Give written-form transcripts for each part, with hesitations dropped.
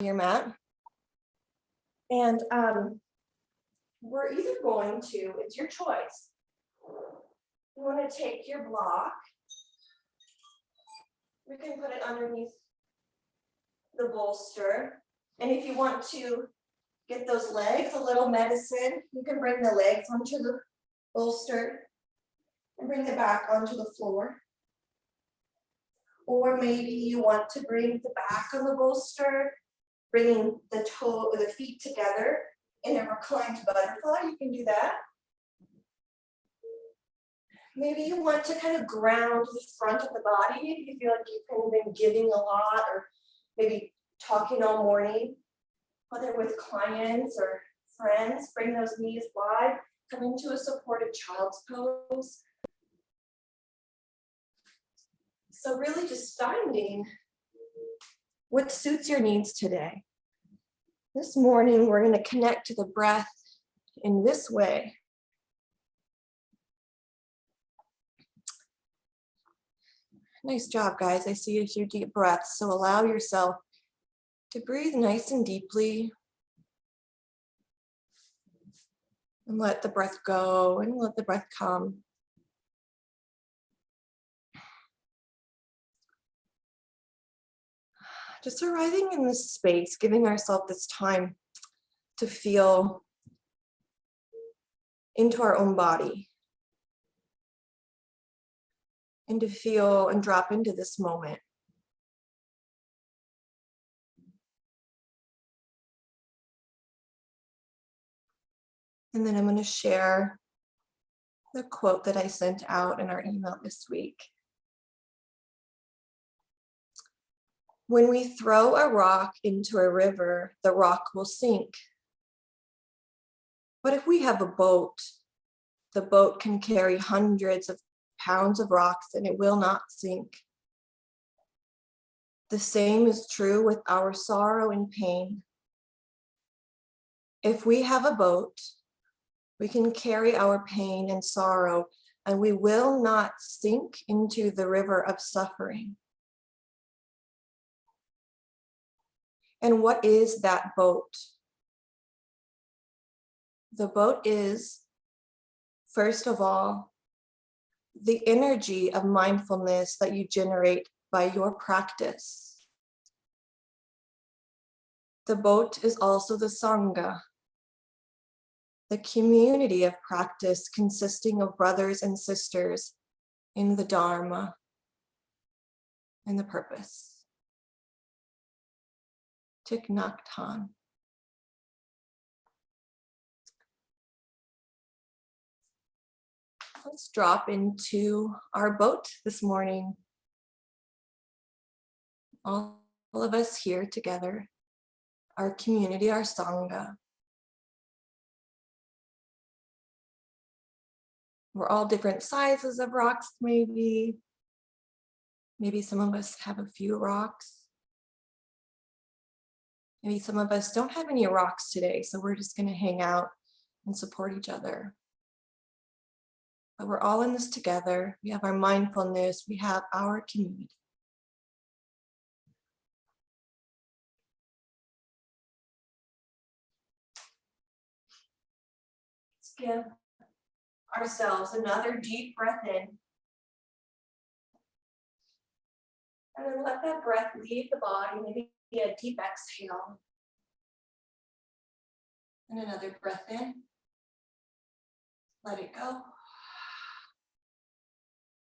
your mat. And we're either going to, it's your choice. You want to take your block. We can put it underneath the bolster. And if you want to get those legs a little medicine, you can bring the legs onto the bolster and bring the back onto the floor. Or maybe you want to bring the back of the bolster, bringing the feet together in a reclined butterfly. You can do that. Maybe you want to kind of ground the front of the body if you feel like you've kind of been giving a lot or maybe talking all morning, whether with clients or friends. Bring those knees wide, come into a supported child's pose. So really just finding what suits your needs today. This morning, we're going to connect to the breath in this way. Nice job, guys. I see a few deep breaths. So allow yourself to breathe nice and deeply. And let the breath go and let the breath come. Just arriving in this space, giving ourselves this time to feel into our own body and to feel and drop into this moment. And then I'm going to share the quote that I sent out in our email this week. When we throw a rock into a river, the rock will sink. But if we have a boat, the boat can carry hundreds of pounds of rocks and it will not sink. The same is true with our sorrow and pain. If we have a boat, we can carry our pain and sorrow, and we will not sink into the river of suffering. And what is that boat? The boat is, first of all, the energy of mindfulness that you generate by your practice. The boat is also the Sangha, the community of practice consisting of brothers and sisters in the Dharma and the purpose. Thich Nhat Hanh. Let's drop into our boat this morning. All of us here together, our community, our Sangha. We're all different sizes of rocks, maybe. Maybe some of us have a few rocks. Maybe some of us don't have any rocks today, so we're just going to hang out and support each other. But we're all in this together. We have our mindfulness. We have our community. Let's give ourselves another deep breath in. And then let that breath leave the body, maybe a deep exhale. And another breath in. Let it go.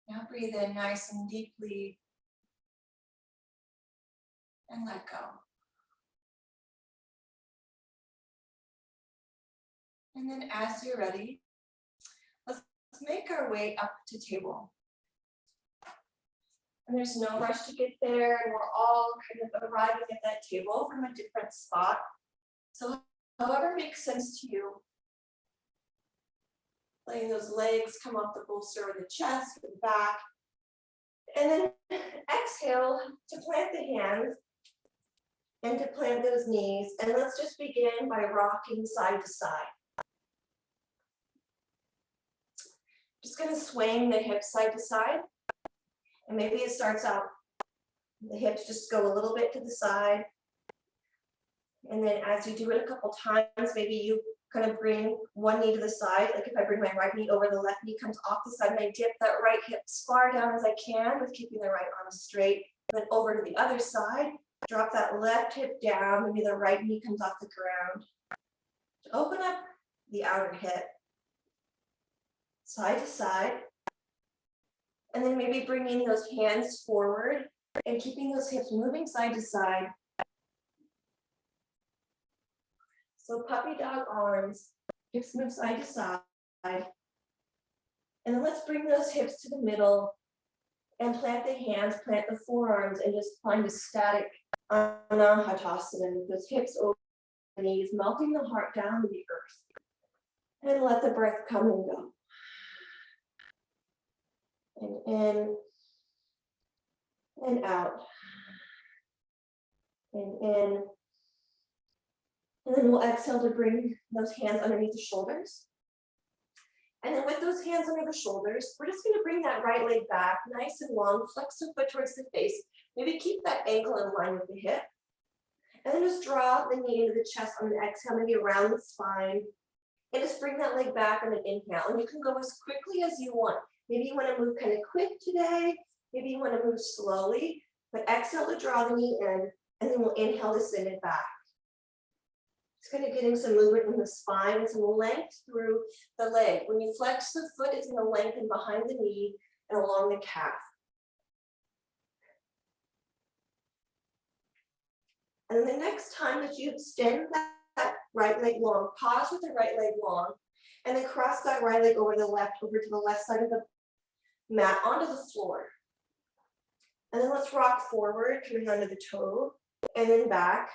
Now breathe in nice and deeply. And let go. And then as you're ready, let's make our way up to table. And there's no rush to get there, and we're all kind of arriving at that table from a different spot. So however makes sense to you. Letting those legs come off the bolster or the chest or the back. And then exhale to plant the hands and to plant those knees. And let's just begin by rocking side to side. Just kind of swaying the hips side to side. And maybe it starts out, the hips just go a little bit to the side. And then as you do it a couple times, maybe you kind of bring one knee to the side. Like if I bring my right knee over, the left knee comes off the side, and I dip that right hip as far down as I can with keeping the right arm straight. Then over to the other side, drop that left hip down, maybe the right knee comes off the ground. Open up the outer hip, side to side. And then maybe bringing those hands forward and keeping those hips moving side to side. So puppy dog arms, hips move side to side. And then let's bring those hips to the middle and plant the hands, plant the forearms, and just find a static Anahatasana. Those hips over the knees, melting the heart down to the earth. And let the breath come and go. And in and out. And in. And then we'll exhale to bring those hands underneath the shoulders. And then with those hands under the shoulders, we're just going to bring that right leg back, nice and long, flex the foot towards the face. Maybe keep that ankle in line with the hip. And then just draw the knee into the chest on an exhale, maybe around the spine. And just bring that leg back on an inhale. And you can go as quickly as you want. Maybe you want to move kind of quick today. Maybe you want to move slowly. But exhale to draw the knee in, and then we'll inhale to send it back. It's kind of getting some movement in the spine and some length through the leg. When you flex the foot, it's going to lengthen behind the knee and along the calf. And then the next time that you extend that right leg long, pause with the right leg long, and then cross that right leg over to the left side of the mat onto the floor. And then let's rock forward, coming under the toe, and then back.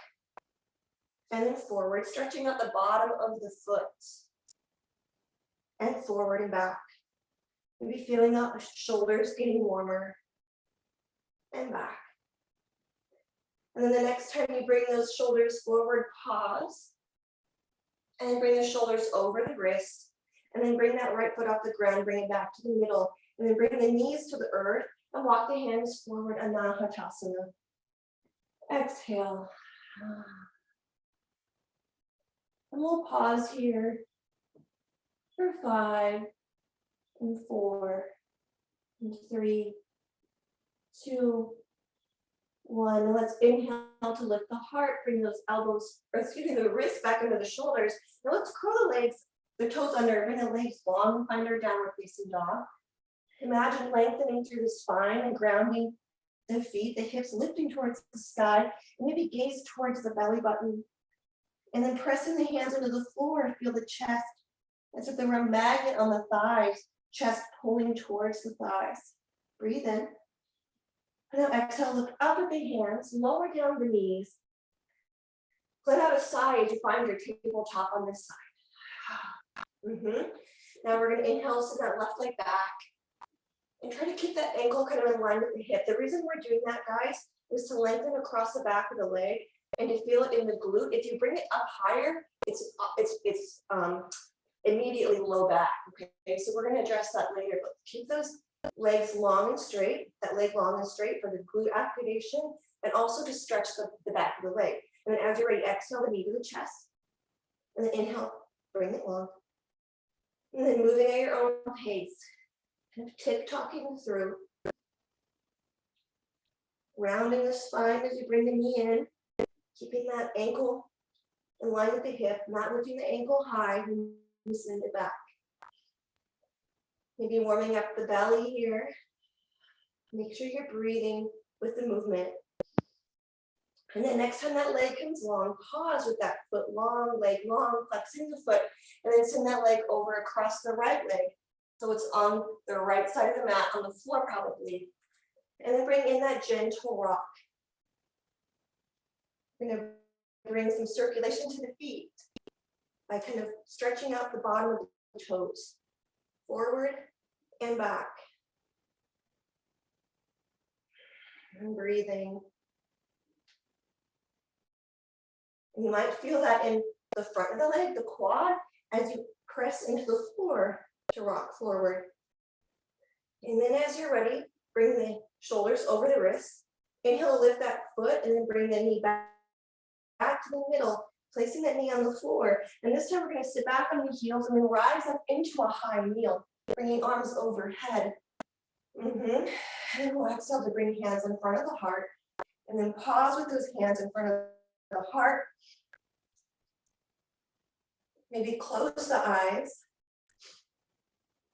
And then forward, stretching out the bottom of the foot. And forward and back. Maybe feeling out the shoulders getting warmer. And back. And then the next time you bring those shoulders forward, pause. And bring the shoulders over the wrists. And then bring that right foot off the ground, bring it back to the middle. And then bring the knees to the earth and walk the hands forward, Anahatasana. Exhale. And we'll pause here for 5 and 4 and 3, 2, 1. And let's inhale to lift the heart, bring those elbows, or excuse me, the wrists back under the shoulders. Now let's curl the legs, the toes under, bring the legs long, find our downward facing dog. Imagine lengthening through the spine and grounding the feet, the hips lifting towards the sky, and maybe gaze towards the belly button. And then pressing the hands into the floor, feel the chest as if there were a magnet on the thighs, chest pulling towards the thighs. Breathe in. And now exhale, look up at the hands, lower down the knees. Let out a sigh as you find your tabletop on this side. Now we're going to inhale, send that left leg back. And try to keep that ankle kind of in line with the hip. The reason we're doing that, guys, is to lengthen across the back of the leg and to feel it in the glute. If you bring it up higher, it's immediately low back. Okay, so we're going to address that later. But keep those legs long and straight, that leg long and straight for the glute activation, and also to stretch the back of the leg. And then as you're ready, exhale the knee to the chest. And then inhale, bring it long. And then moving at your own pace. Kind of tick-tocking through. Rounding the spine as you bring the knee in. Keeping that ankle in line with the hip, not lifting the ankle high when you send it back. Maybe warming up the belly here. Make sure you're breathing with the movement. And then next time that leg comes long, pause with that foot long, leg long, flexing the foot, and then send that leg over across the right leg. So it's on the right side of the mat, on the floor probably. And then bring in that gentle rock. We're going to bring some circulation to the feet by kind of stretching out the bottom of the toes, forward and back. And breathing. And you might feel that in the front of the leg, the quad, as you press into the floor to rock forward. And then as you're ready, bring the shoulders over the wrists. Inhale, lift that foot, and then bring the knee back back to the middle, placing that knee on the floor. And this time we're going to sit back on the heels and then rise up into a high kneel, bringing arms overhead. And then we'll exhale to bring hands in front of the heart. And then pause with those hands in front of the heart. Maybe close the eyes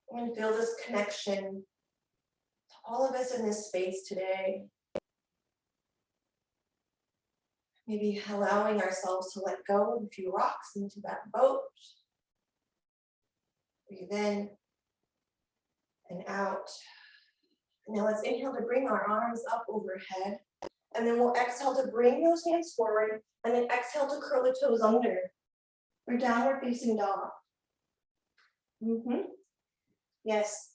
and feel this connection to all of us in this space today. Maybe allowing ourselves to let go of a few rocks into that boat. Breathe in and out. Now let's inhale to bring our arms up overhead. And then we'll exhale to bring those hands forward. And then exhale to curl the toes under for downward facing dog. Yes.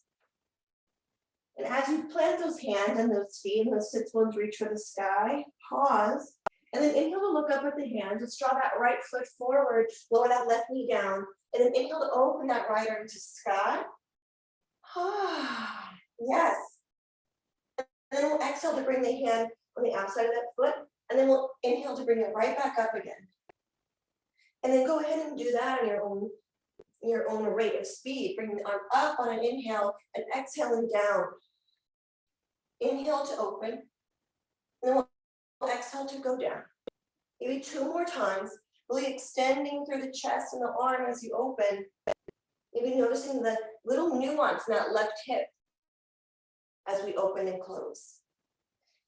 And as you plant those hands and those feet and those sits bones reach for the sky, pause. And then inhale to look up at the hands. Let's draw that right foot forward, lower that left knee down. And then inhale to open that right arm to sky. Yes. And then we'll exhale to bring the hand on the outside of that foot. And then we'll inhale to bring it right back up again. And then go ahead and do that on your own rate of speed. Bring the arm up on an inhale and exhaling down. Inhale to open. And then we'll exhale to go down. Maybe 2 more times, really extending through the chest and the arm as you open. Maybe noticing the little nuance in that left hip as we open and close.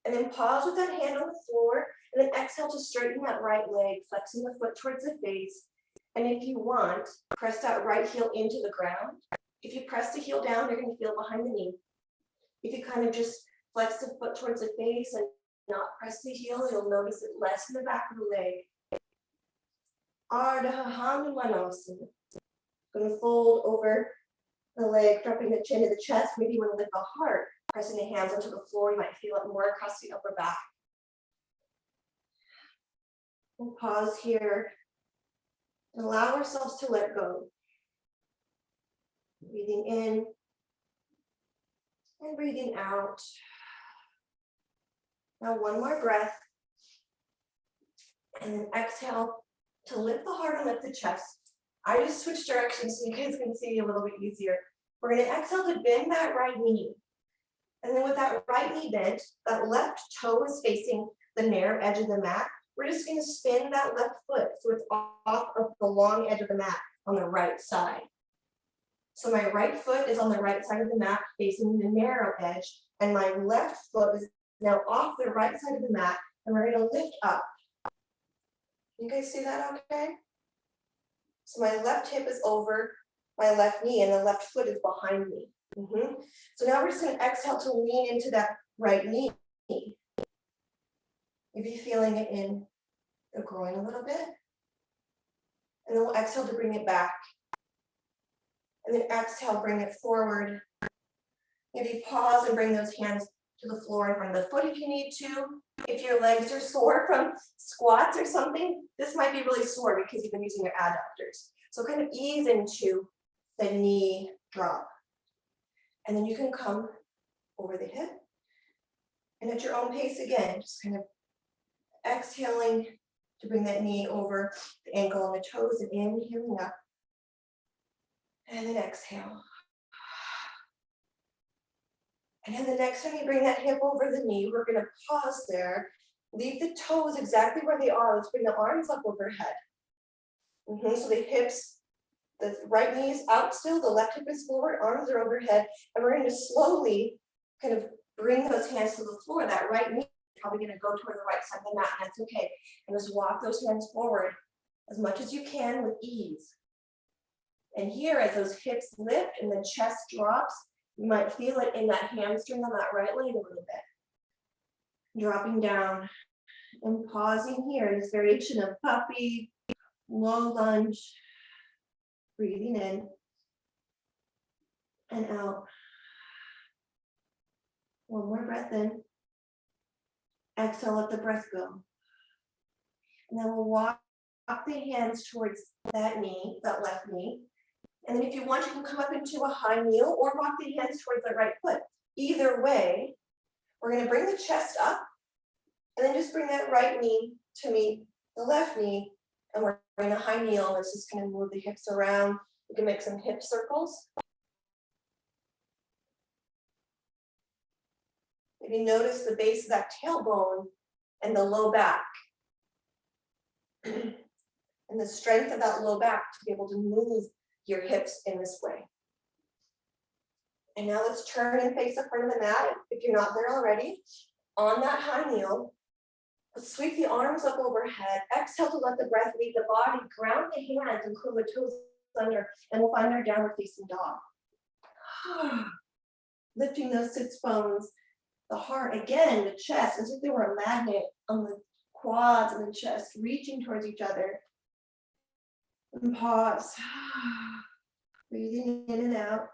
And then pause with that hand on the floor, and then exhale to straighten that right leg, flexing the foot towards the face. And if you want, press that right heel into the ground. If you press the heel down, you're going to feel behind the knee. If you kind of just flex the foot towards the face and not press the heel, you'll notice it less in the back of the leg. Ardha Hanumanasana. Going to fold over the leg, dropping the chin to the chest. Maybe you want to lift the heart, pressing the hands onto the floor. You might feel it more across the upper back. We'll pause here and allow ourselves to let go. Breathing in and breathing out. Now 1 more breath. And then exhale to lift the heart and lift the chest. I just switched directions so you guys can see a little bit easier. We're going to exhale to bend that right knee. And then with that right knee bent, that left toe is facing the narrow edge of the mat. We're just going to spin that left foot so it's off of the long edge of the mat on the right side. So my right foot is on the right side of the mat facing the narrow edge, and my left foot is now off the right side of the mat, and we're going to lift up. You guys see that okay? So my left hip is over my left knee, and the left foot is behind me. So now we're just going to exhale to lean into that right knee. Maybe feeling it in the groin a little bit. And then we'll exhale to bring it back. And then exhale, bring it forward. Maybe pause and bring those hands to the floor in front of the foot if you need to. If your legs are sore from squats or something, this might be really sore because you've been using your adductors. So kind of ease into the knee drop. And then you can come over the hip. And at your own pace again, just kind of exhaling to bring that knee over the ankle and the toes and inhaling up. And then exhale. And then the next time you bring that hip over the knee, we're going to pause there. Leave the toes exactly where they are. Let's bring the arms up overhead. So the hips, the right knee is out still, the left hip is forward, arms are overhead. And we're going to slowly kind of bring those hands to the floor. That right knee is probably going to go toward the right side of the mat, and that's okay. And just walk those hands forward as much as you can with ease. And here, as those hips lift and the chest drops, you might feel it in that hamstring on that right leg a little bit. Dropping down and pausing here in this variation of puppy, low lunge, breathing in and out. 1 more breath in. Exhale, let the breath go. And then we'll walk the hands towards that knee, that left knee. And then if you want, you can come up into a high kneel or walk the hands towards the right foot. Either way, we're going to bring the chest up and then just bring that right knee to meet the left knee, and we're in a high kneel. Let's just kind of move the hips around. We can make some hip circles. Maybe notice the base of that tailbone and the low back. And the strength of that low back to be able to move your hips in this way. And now let's turn and face the front of the mat if you're not there already. On that high kneel, let's sweep the arms up overhead. Exhale to let the breath lead the body. Ground the hands and curl the toes under, and we'll find our downward facing dog. Lifting those sits bones, the heart, again, the chest, as if they were a magnet on the quads and the chest, reaching towards each other. And pause. Breathing in and out.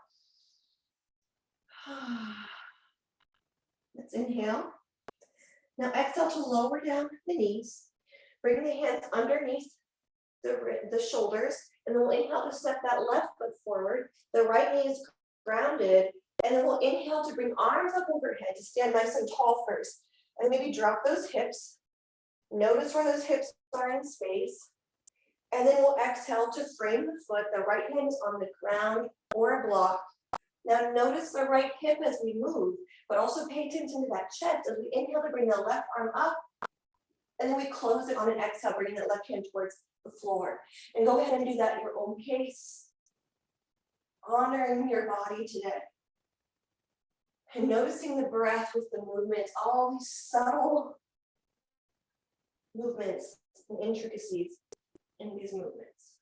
Let's inhale. Now exhale to lower down the knees. Bring the hands underneath the shoulders, and then we'll inhale to step that left foot forward. The right knee is grounded, and then we'll inhale to bring arms up overhead to stand nice and tall first. And maybe drop those hips. Notice where those hips are in space. And then we'll exhale to frame the foot. The right hand is on the ground or a block. Now notice the right hip as we move, but also pay attention to that chest as we inhale to bring the left arm up. And then we close it on an exhale, bringing that left hand towards the floor. And go ahead and do that at your own pace, honoring your body today. And noticing the breath with the movements, all these subtle movements and intricacies in these movements.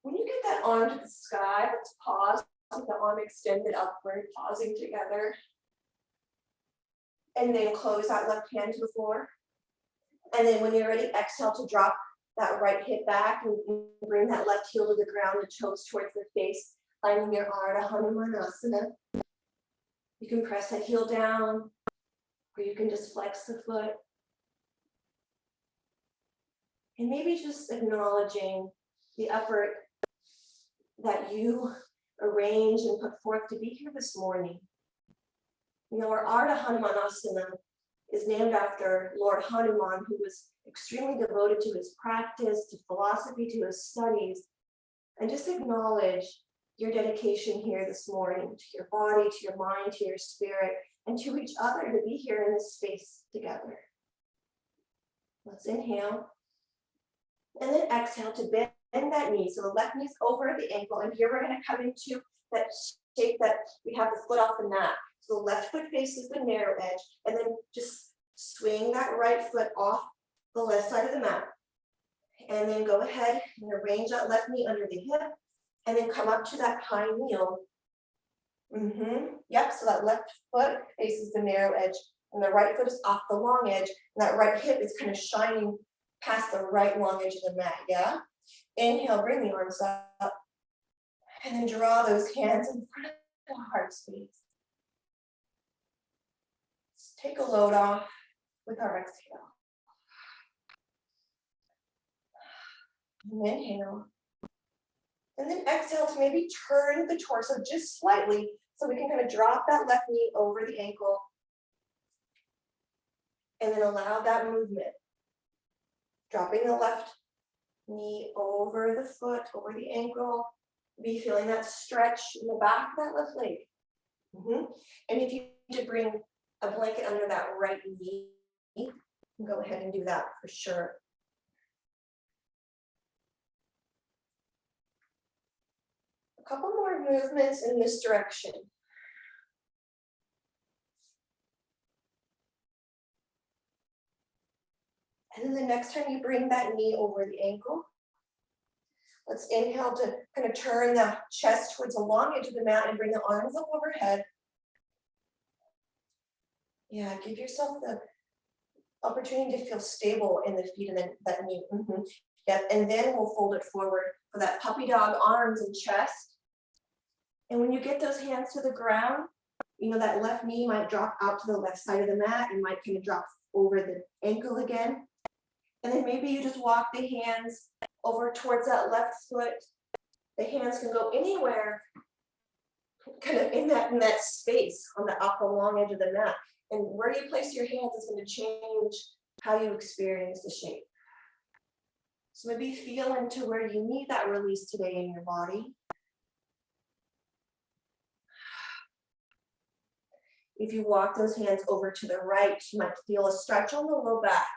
When you get that arm to the sky, let's pause with the arm extended upward, pausing together. And then close that left hand to the floor. And then when you're ready, exhale to drop that right hip back and bring that left heel to the ground, the toes towards the face, finding your Ardha Hanumanasana. You can press that heel down, or you can just flex the foot. And maybe just acknowledging the effort that you arranged and put forth to be here this morning. You know, our Ardha Hanumanasana is named after Lord Hanuman, who was extremely devoted to his practice, to philosophy, to his studies. And just acknowledge your dedication here this morning to your body, to your mind, to your spirit, and to each other to be here in this space together. Let's inhale. And then exhale to bend that knee. So the left knee's over the ankle. And here we're going to come into that shape that we have the foot off the mat. So the left foot faces the narrow edge. And then just swing that right foot off the left side of the mat. And then go ahead and arrange that left knee under the hip. And then come up to that high kneel. Yep, so that left foot faces the narrow edge. And the right foot is off the long edge. And that right hip is kind of shining past the right long edge of the mat, yeah? Inhale, bring the arms up. And then draw those hands in front of the heart space. Let's take a load off with our exhale. And inhale. And then exhale to maybe turn the torso just slightly so we can kind of drop that left knee over the ankle. And then allow that movement. Dropping the left knee over the foot, over the ankle. Be feeling that stretch in the back of that left leg. And if you need to bring a blanket under that right knee, go ahead and do that for sure. A couple more movements in this direction. And then the next time you bring that knee over the ankle, let's inhale to kind of turn the chest towards the long edge of the mat and bring the arms up overhead. Yeah, give yourself the opportunity to feel stable in the feet and then that knee. Yep, and then we'll fold it forward for that puppy dog arms and chest. And when you get those hands to the ground, you know, that left knee might drop out to the left side of the mat. It might kind of drop over the ankle again. And then maybe you just walk the hands over towards that left foot. The hands can go anywhere kind of in that space on the upper long edge of the mat. And where you place your hands is going to change how you experience the shape. So maybe feel into where you need that release today in your body. If you walk those hands over to the right, you might feel a stretch on the low back.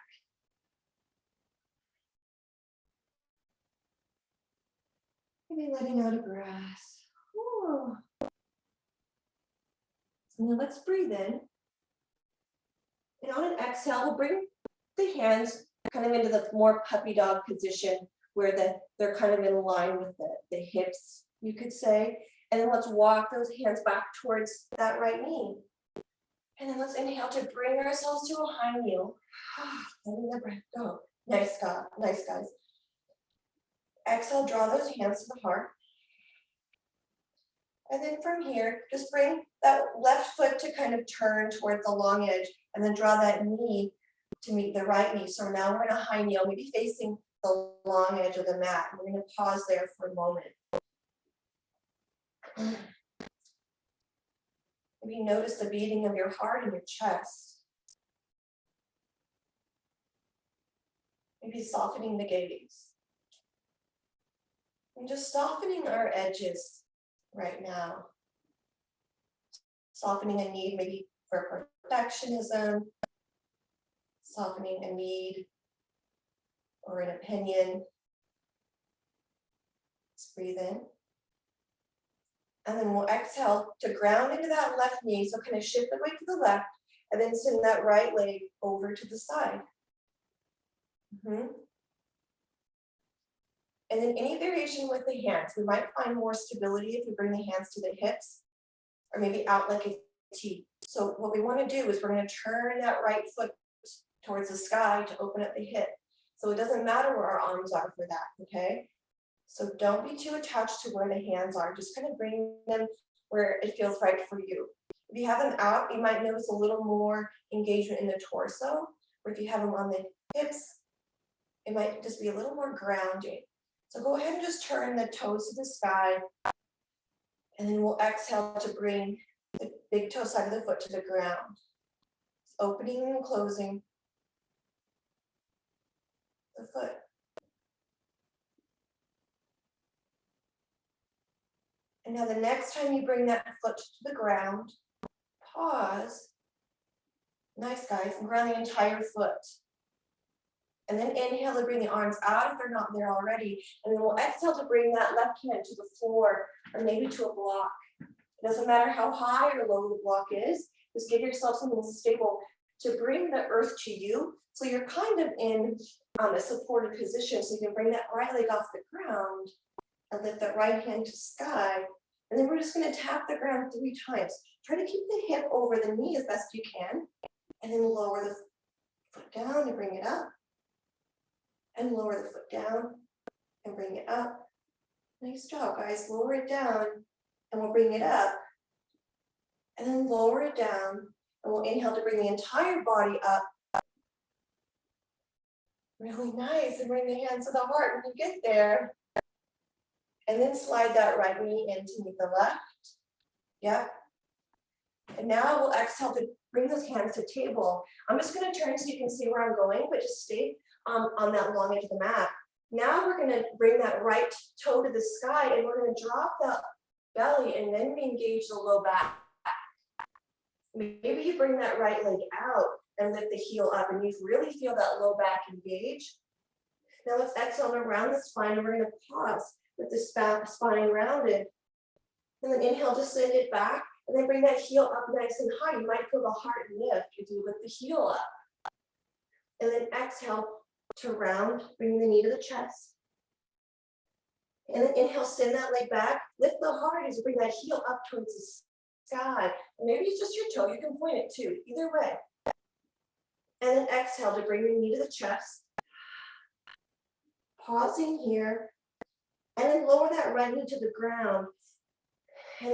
Maybe letting out a breath. Whew. So now let's breathe in. And on an exhale, we'll bring the hands kind of into the more puppy dog position where they're kind of in line with the hips, you could say. And then let's walk those hands back towards that right knee. And then let's inhale to bring ourselves to a high kneel. Letting the breath go. Nice, God. Nice, guys. Exhale, draw those hands to the heart. And then from here, just bring that left foot to kind of turn towards the long edge and then draw that knee to meet the right knee. So now we're in a high kneel, maybe facing the long edge of the mat. We're going to pause there for a moment. Maybe notice the beating of your heart in your chest. Maybe softening the gaze. And just softening our edges right now. Softening a need maybe for perfectionism. Softening a need or an opinion. Let's breathe in. And then we'll exhale to ground into that left knee. So kind of shift the weight to the left and then send that right leg over to the side. And then any variation with the hands, we might find more stability if we bring the hands to the hips or maybe out like a T. So what we want to do is we're going to turn that right foot towards the sky to open up the hip. So it doesn't matter where our arms are for that, okay? So don't be too attached to where the hands are. Just kind of bring them where it feels right for you. If you have them out, you might notice a little more engagement in the torso. Or if you have them on the hips, it might just be a little more grounding. So go ahead and just turn the toes to the sky. And then we'll exhale to bring the big toe side of the foot to the ground. Opening and closing the foot. And now the next time you bring that foot to the ground, pause. Nice, guys, and ground the entire foot. And then inhale to bring the arms out if they're not there already. And then we'll exhale to bring that left hand to the floor or maybe to a block. It doesn't matter how high or low the block is. Just give yourself something stable to bring the earth to you. So you're kind of in a supported position. So you can bring that right leg off the ground and lift that right hand to sky. And then we're just going to tap the ground 3 times. Try to keep the hip over the knee as best you can. And then lower the foot down and bring it up. And lower the foot down and bring it up. Nice job, guys. Lower it down and we'll bring it up. And then lower it down and we'll inhale to bring the entire body up. Really nice. And bring the hands to the heart when you get there. And then slide that right knee in to meet the left. Yep. And now we'll exhale to bring those hands to table. I'm just going to turn so you can see where I'm going, but just stay on that long edge of the mat. Now we're going to bring that right toe to the sky and we're going to drop the belly and then we engage the low back. Maybe you bring that right leg out and lift the heel up and you really feel that low back engage. Now let's exhale around the spine and we're going to pause with the spine rounded. And then inhale to send it back and then bring that heel up nice and high. You might feel the heart lift if you lift the heel up. And then exhale to round, bring the knee to the chest. And then inhale, send that leg back, lift the heart as you bring that heel up towards the sky. And maybe it's just your toe, you can point it too, either way. And then exhale to bring the knee to the chest. Pausing here. And then lower that right knee to the ground. And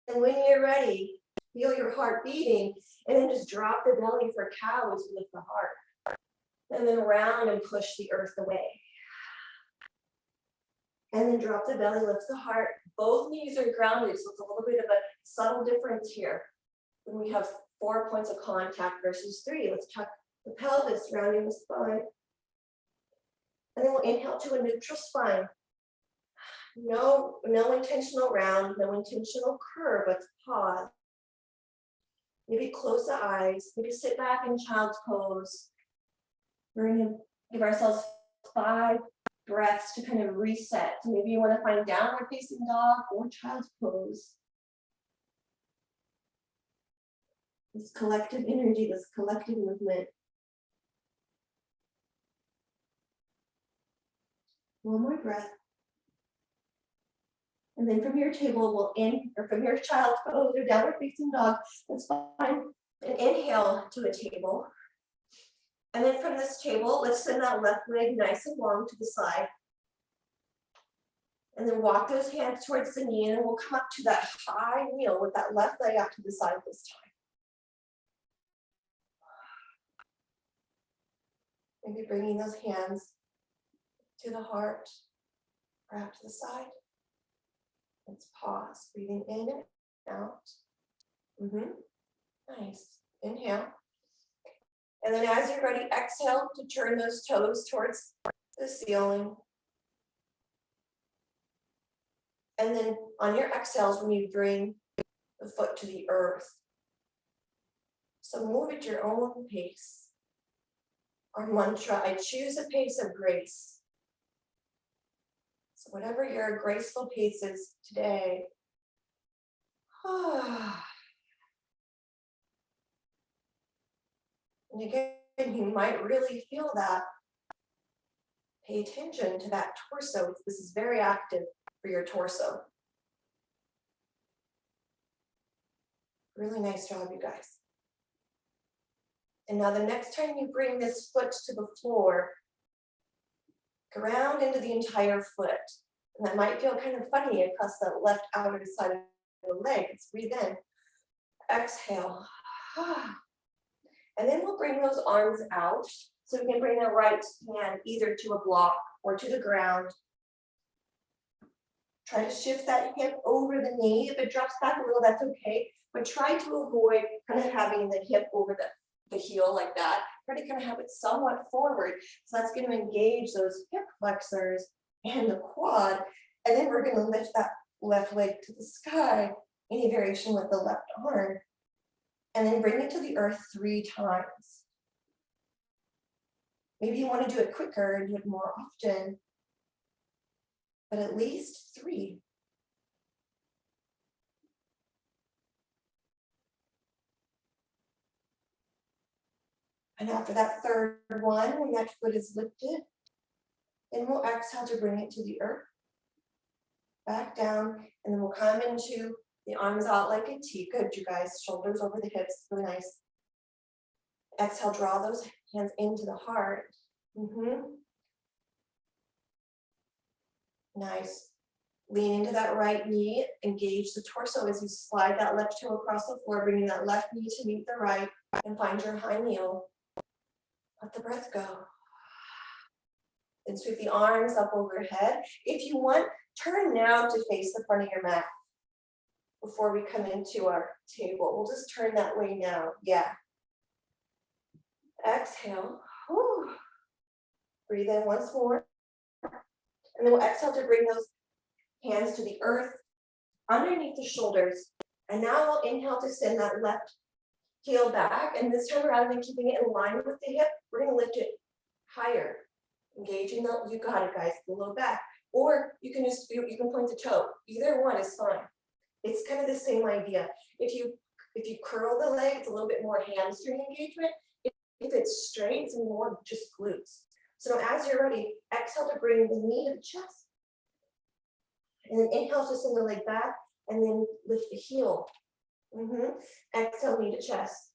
then when you're ready, feel your heart beating. And then just drop the belly for cow as you lift the heart. And then round and push the earth away. And then drop the belly, lift the heart. Both knees are grounded, so it's a little bit of a subtle difference here. When we have 4 points of contact versus 3. Let's tuck the pelvis, rounding the spine. And then we'll inhale to a neutral spine. No intentional round, no intentional curve. Let's pause. Maybe close the eyes. Maybe sit back in child's pose. We're going to give ourselves 5 breaths to kind of reset. So maybe you want to find downward facing dog or child's pose. This collective energy, this collective movement. One more breath. And then from your table, or from your child's pose or downward facing dog, let's find an inhale to a table. And then from this table, let's send that left leg nice and long to the side. And then walk those hands towards the knee, and we'll come up to that high kneel with that left leg out to the side this time. Maybe bringing those hands to the heart or out to the side. Let's pause, breathing in and out. Nice. Inhale. And then as you're ready, exhale to turn those toes towards the ceiling. And then on your exhales, when you bring the foot to the earth. So move at your own pace. Our mantra, I choose a pace of grace. So whatever your graceful pace is today. And again, you might really feel that. Pay attention to that torso. This is very active for your torso. Really nice job, you guys. And now the next time you bring this foot to the floor, ground into the entire foot. And that might feel kind of funny across the left outer side of the leg. Let's breathe in. Exhale. And then we'll bring those arms out. So we can bring the right hand either to a block or to the ground. Try to shift that hip over the knee. If it drops back a little, that's okay. But try to avoid kind of having the hip over the heel like that. Try to kind of have it somewhat forward. So that's going to engage those hip flexors and the quad. And then we're going to lift that left leg to the sky, any variation with the left arm. And then bring it to the earth 3 times. Maybe you want to do it quicker and do it more often, but at least 3. And after that third one, when that foot is lifted, then we'll exhale to bring it to the earth. Back down, and then we'll come into the arms out like a T. Good, you guys. Shoulders over the hips, really nice. Exhale, draw those hands into the heart. Nice. Lean into that right knee, engage the torso as you slide that left toe across the floor, bringing that left knee to meet the right, and find your high kneel. Let the breath go. Then sweep the arms up overhead. If you want, turn now to face the front of your mat before we come into our table. We'll just turn that way now. Yeah. Exhale. Whew. Breathe in once more. And then we'll exhale to bring those hands to the earth underneath the shoulders. And now we'll inhale to send that left heel back. And this time, rather than keeping it in line with the hip, we're going to lift it higher. Engaging the, you got it, guys, the low back. Or you can point the toe. Either one is fine. It's kind of the same idea. If you curl the leg, it's a little bit more hamstring engagement. If it's straight, it's more just glutes. So as you're ready, exhale to bring the knee to the chest. And then inhale to send the leg back, and then lift the heel. Exhale, knee to chest.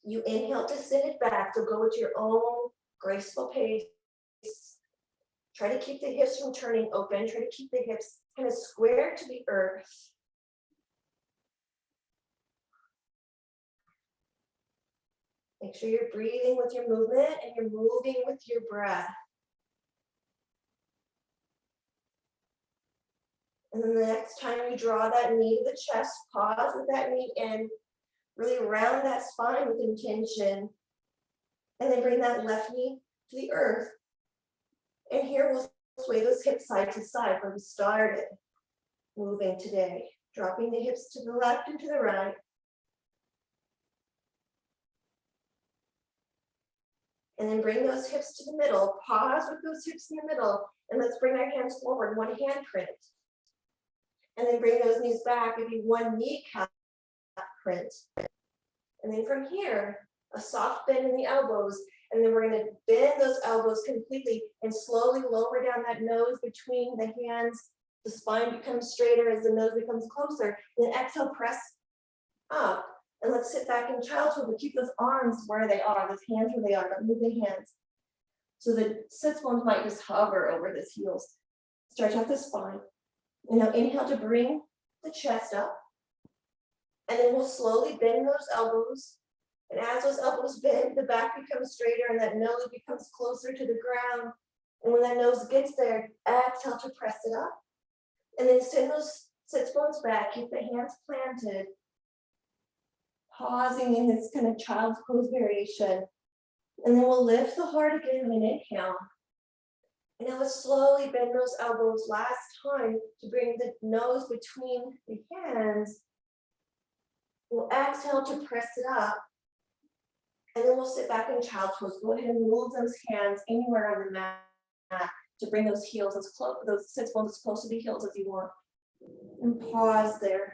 You inhale to send it back, so go at your own graceful pace. Try to keep the hips from turning open. Try to keep the hips kind of square to the earth. Make sure you're breathing with your movement and you're moving with your breath. And then the next time you draw that knee to the chest, pause with that knee in, Really round that spine with intention. And then bring that left knee to the earth. And here we'll sway those hips side to side where we started moving today. Dropping the hips to the left and to the right. And then bring those hips to the middle. Pause with those hips in the middle. And let's bring our hands forward, one hand print. And then bring those knees back, maybe one kneecap print. And then from here, a soft bend in the elbows. And then we're going to bend those elbows completely and slowly lower down that nose between the hands. The spine becomes straighter as the nose becomes closer. Then exhale, press up. And let's sit back in child's pose, but keep those arms where they are, those hands where they are, don't move the hands. So the sits bones might just hover over the heels. Stretch out the spine. And now inhale to bring the chest up. And then we'll slowly bend those elbows. And as those elbows bend, the back becomes straighter and that nose becomes closer to the ground. And when that nose gets there, exhale to press it up. And then send those sits bones back, keep the hands planted. Pausing in this kind of child's pose variation. And then we'll lift the heart again and inhale. And now let's slowly bend those elbows last time to bring the nose between the hands. We'll exhale to press it up. And then we'll sit back in child's pose. Go ahead and move those hands anywhere on the mat to bring those heels as close, those sits bones as close to the heels as you want. And pause there.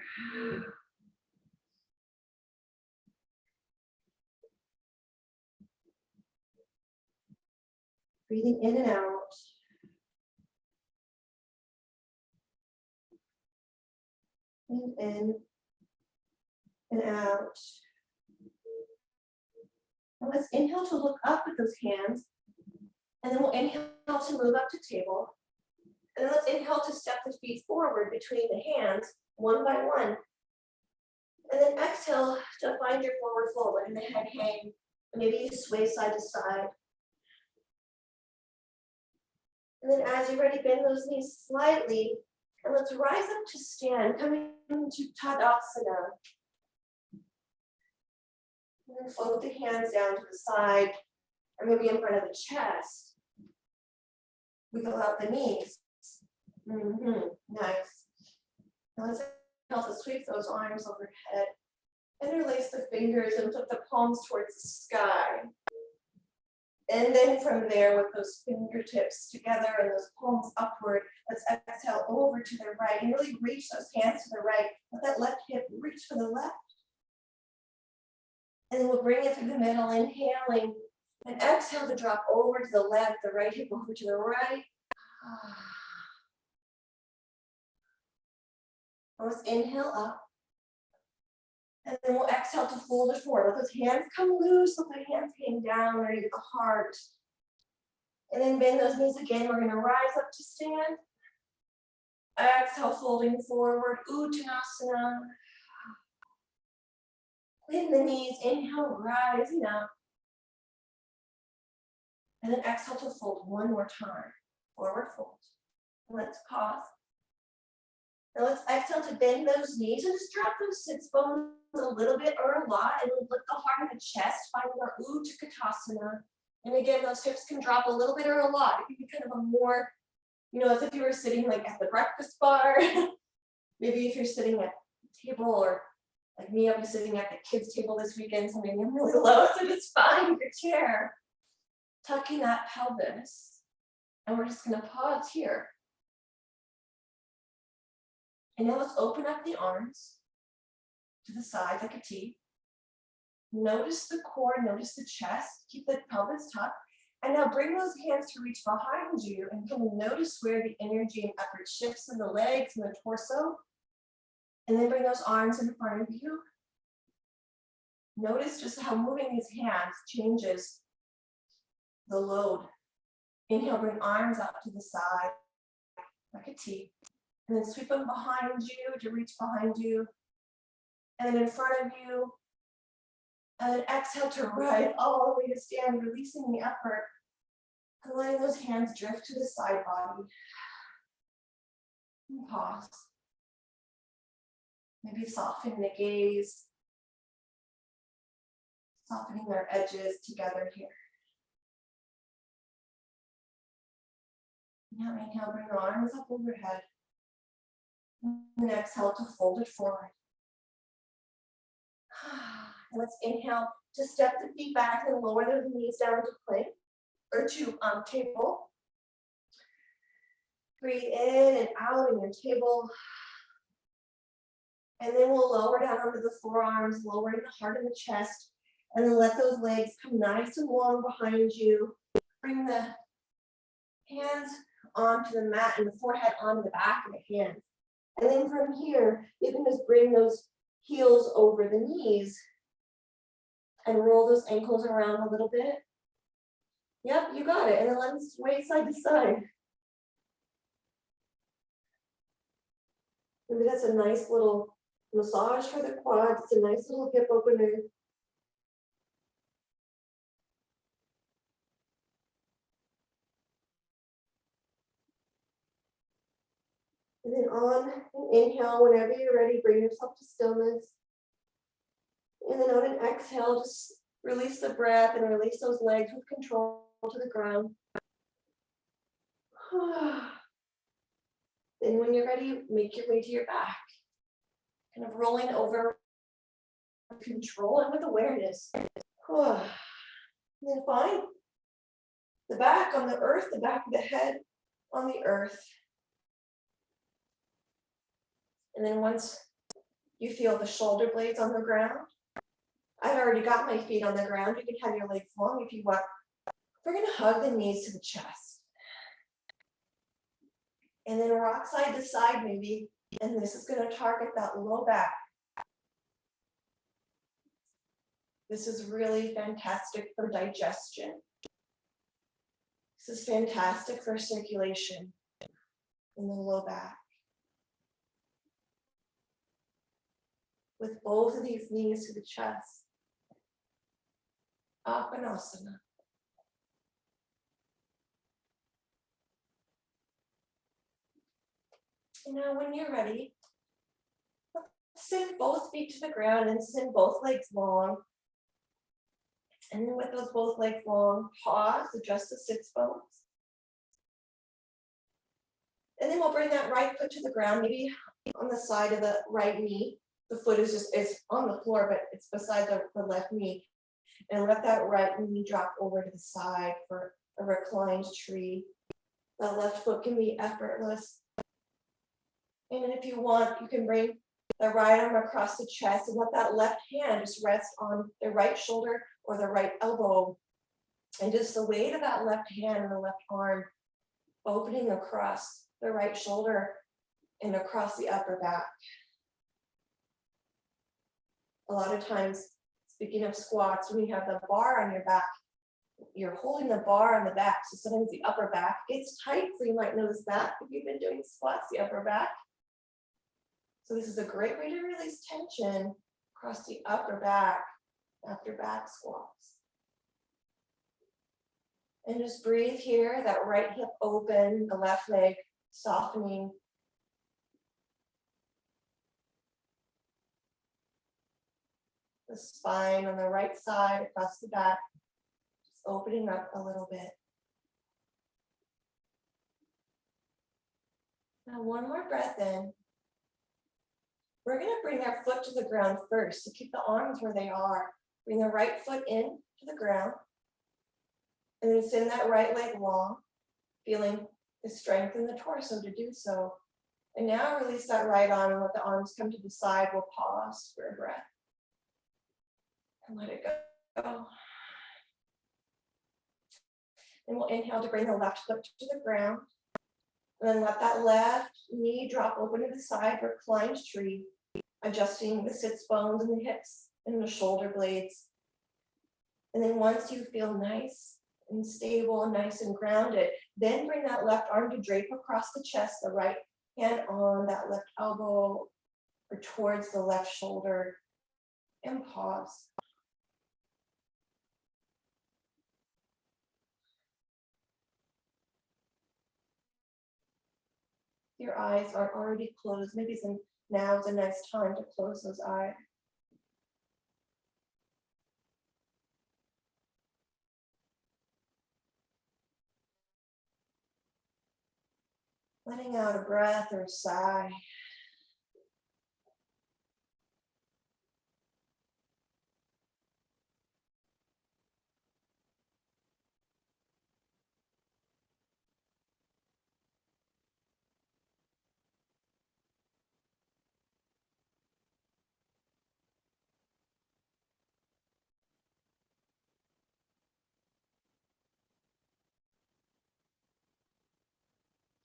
Breathing in and out. And in and out. And let's inhale to look up with those hands. And then we'll inhale to move up to table. And then let's inhale to step the feet forward between the hands, one by one. And then exhale to find your forward fold, letting the head hang. Maybe you sway side to side. And then as you're ready, bend those knees slightly. And let's rise up to stand, coming into Tadasana. And then float the hands down to the side, or maybe in front of the chest. Wiggle out the knees. Nice. Now let's help us sweep those arms overhead. Interlace the fingers and put the palms towards the sky. And then from there, with those fingertips together and those palms upward, let's exhale over to the right and really reach those hands to the right. Let that left hip reach for the left. And then we'll bring it through the middle, inhaling, and exhale to drop over to the left, the right hip over to the right. Let's inhale up. And then we'll exhale to fold it forward. Let those hands come loose, let the hands hang down underneath the heart. And then bend those knees again. We're going to rise up to stand. Exhale, folding forward, Uttanasana. Bend the knees, inhale, rising up. And then exhale to fold one more time. Forward fold. Let's pause. Now let's exhale to bend those knees and just drop those sits bones a little bit or a lot, and then lift the heart of the chest, finding our Uttanasana. And again, those hips can drop a little bit or a lot. It can be kind of a more, as if you were sitting like at the breakfast bar. Maybe if you're sitting at the table, or like me, I'll be sitting at the kids' table this weekend, so maybe I'm really low, so just find your chair. Tucking that pelvis. And we're just gonna pause here. And now let's open up the arms to the side like a T. Notice the core, notice the chest, keep the pelvis tucked. And now bring those hands to reach behind you and kind of notice where the energy and effort shifts in the legs and the torso. And then bring those arms in front of you. Notice just how moving these hands changes the load. Inhale, bring arms up to the side like a T. And then sweep them behind you to reach behind you. And then in front of you. And then exhale to rise all the way to stand, releasing the effort. And letting those hands drift to the side body. And pause. Maybe soften the gaze. Softening their edges together here. Now inhale, bring your arms up overhead. And exhale to fold it forward. And let's inhale to step the feet back and lower the knees down to plank or to table. Breathe in and out in your table. And then we'll lower down onto the forearms, lowering the heart and the chest. And then let those legs come nice and long behind you. Bring the hands onto the mat and the forehead onto the back of the hands. And then from here, you can just bring those heels over the knees and roll those ankles around a little bit. Yep, you got it. And then let them sway side to side. Maybe that's a nice little massage for the quads. It's a nice little hip opener. And then on an inhale, whenever you're ready, bring yourself to stillness. And then on an exhale, just release the breath and release those legs with control to the ground. Then when you're ready, make your way to your back. Kind of rolling over with control and with awareness. And then find the back on the earth, the back of the head on the earth. And then once you feel the shoulder blades on the ground, I've already got my feet on the ground. You can have your legs long if you want. We're going to hug the knees to the chest. And then rock side to side maybe. And this is going to target that low back. This is really fantastic for digestion. This is fantastic for circulation in the low back. With both of these knees to the chest. Apanasana. And now when you're ready, send both feet to the ground and send both legs long. And then with those both legs long, pause, adjust the sits bones. And then we'll bring that right foot to the ground, maybe on the side of the right knee. The foot is on the floor, but it's beside the left knee. And let that right knee drop over to the side for a reclined tree. That left foot can be effortless. And then if you want, you can bring the right arm across the chest and let that left hand just rest on the right shoulder or the right elbow. And just the weight of that left hand and the left arm opening across the right shoulder and across the upper back. A lot of times, speaking of squats, when you have the bar on your back, you're holding the bar on the back. So sometimes the upper back gets tight. So you might notice that if you've been doing squats, the upper back. So this is a great way to release tension across the upper back after back squats. And just breathe here, that right hip open, the left leg softening. The spine on the right side across the back, just opening up a little bit. Now one more breath in. We're going to bring our foot to the ground first, so keep the arms where they are. Bring the right foot in to the ground, and then send that right leg long, feeling the strength in the torso to do so. And now release that right arm and let the arms come to the side. We'll pause for a breath. And let it go. And we'll inhale to bring the left foot to the ground. And then let that left knee drop open to the side, reclined tree, adjusting the sits bones and the hips and the shoulder blades. And then once you feel nice and stable and nice and grounded, then bring that left arm to drape across the chest, the right hand on that left elbow or towards the left shoulder, and pause. Your eyes are already closed. Maybe now is a nice time to close those eyes. Letting out a breath or a sigh.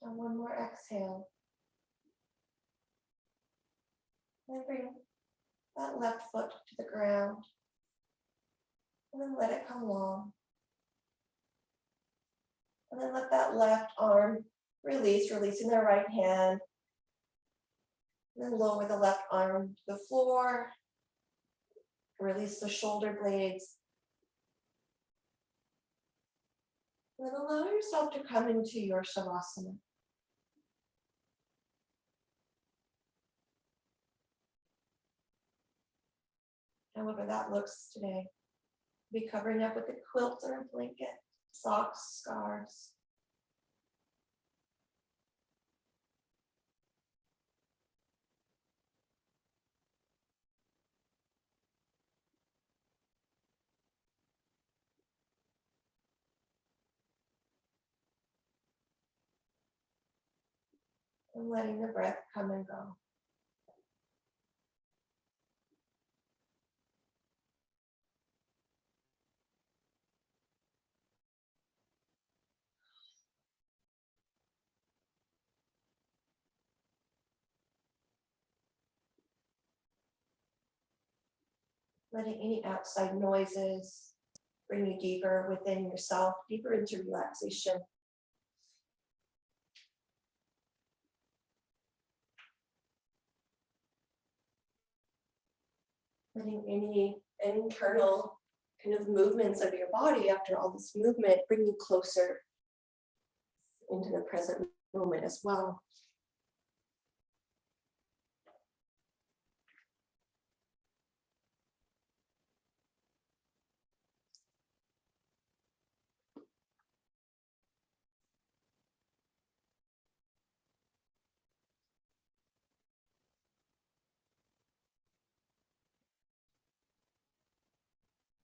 And one more exhale. And bring that left foot to the ground. And then let it come long. And then let that left arm release, releasing the right hand. And then lower the left arm to the floor. Release the shoulder blades. And then allow yourself to come into your shavasana. However that looks today. Be covering up with a quilt or a blanket, socks, scarves. And letting the breath come and go. Letting any outside noises bring you deeper within yourself, deeper into relaxation. Letting any internal kind of movements of your body after all this movement bring you closer into the present moment as well.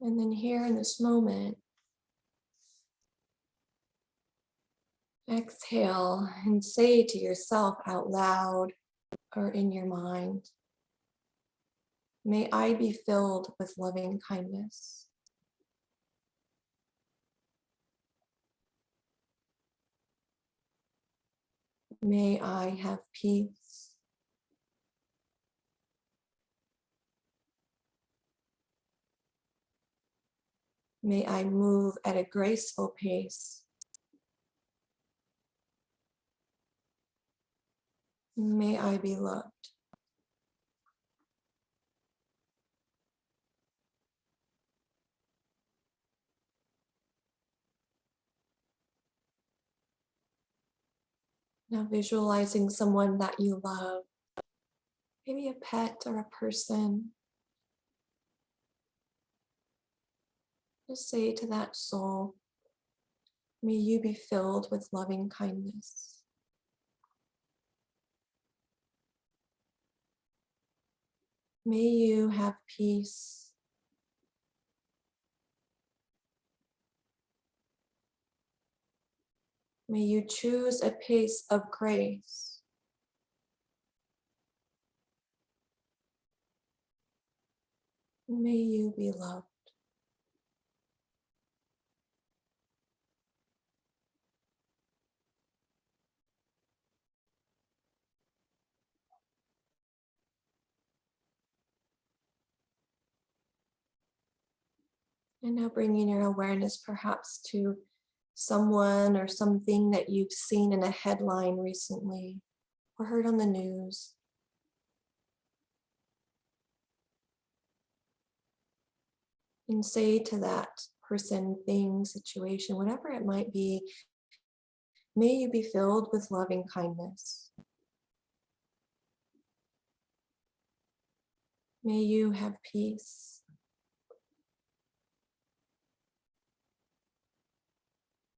And then here in this moment, exhale and say to yourself out loud or in your mind, may I be filled with loving kindness. May I have peace. May I move at a graceful pace. May I be loved. Now visualizing someone that you love, maybe a pet or a person. Just say to that soul, may you be filled with loving kindness. May you have peace. May you choose a pace of grace. May you be loved. And now bringing your awareness perhaps to someone or something that you've seen in a headline recently or heard on the news. And say to that person, thing, situation, whatever it might be, may you be filled with loving kindness. May you have peace.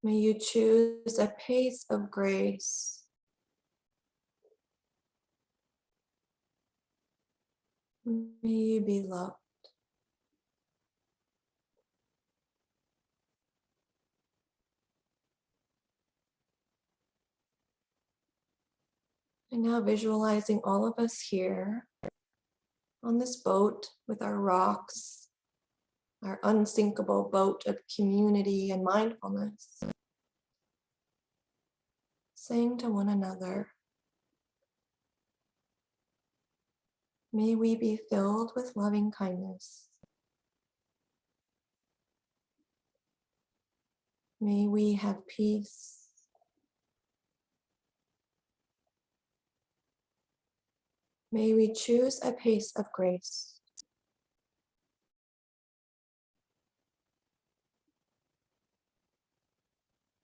May you choose a pace of grace. May you be loved. And now visualizing all of us here on this boat with our rocks, our unsinkable boat of community and mindfulness, saying to one another, may we be filled with loving kindness. May we have peace. May we choose a pace of grace.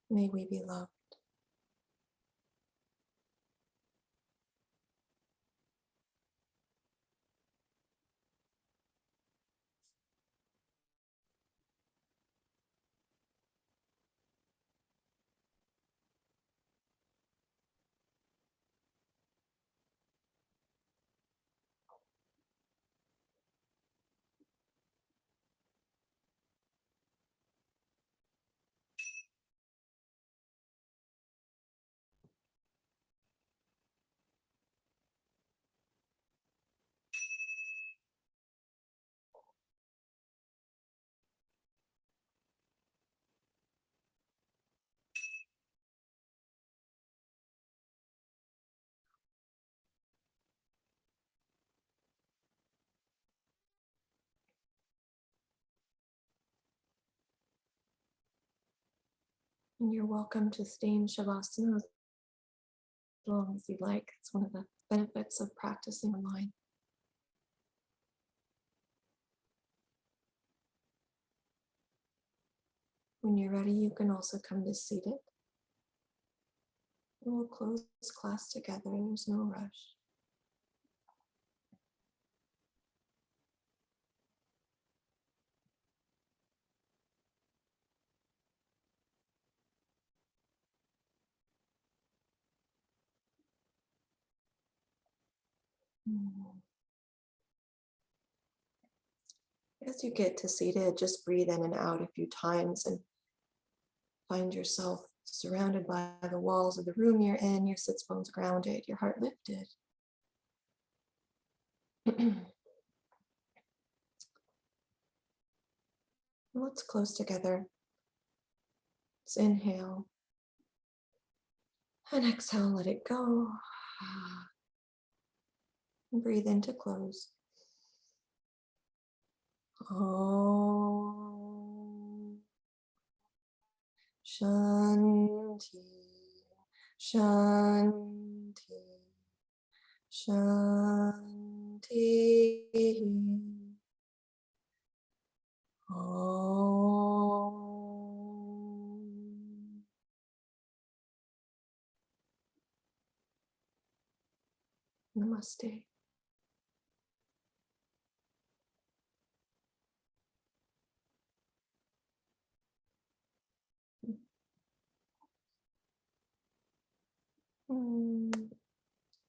May we be loved. And you're welcome to stay in Shavasana as long as you'd like. It's one of the benefits of practicing online. When you're ready, you can also come to seated. And we'll close class together. There's no rush. As you get to seated, just breathe in and out a few times and find yourself surrounded by the walls of the room you're in, your sits bones grounded, your heart lifted. Let's close together. Let's inhale and exhale, let it go. And breathe in to close. Om Shanti, Shanti, Shanti. Om. Namaste.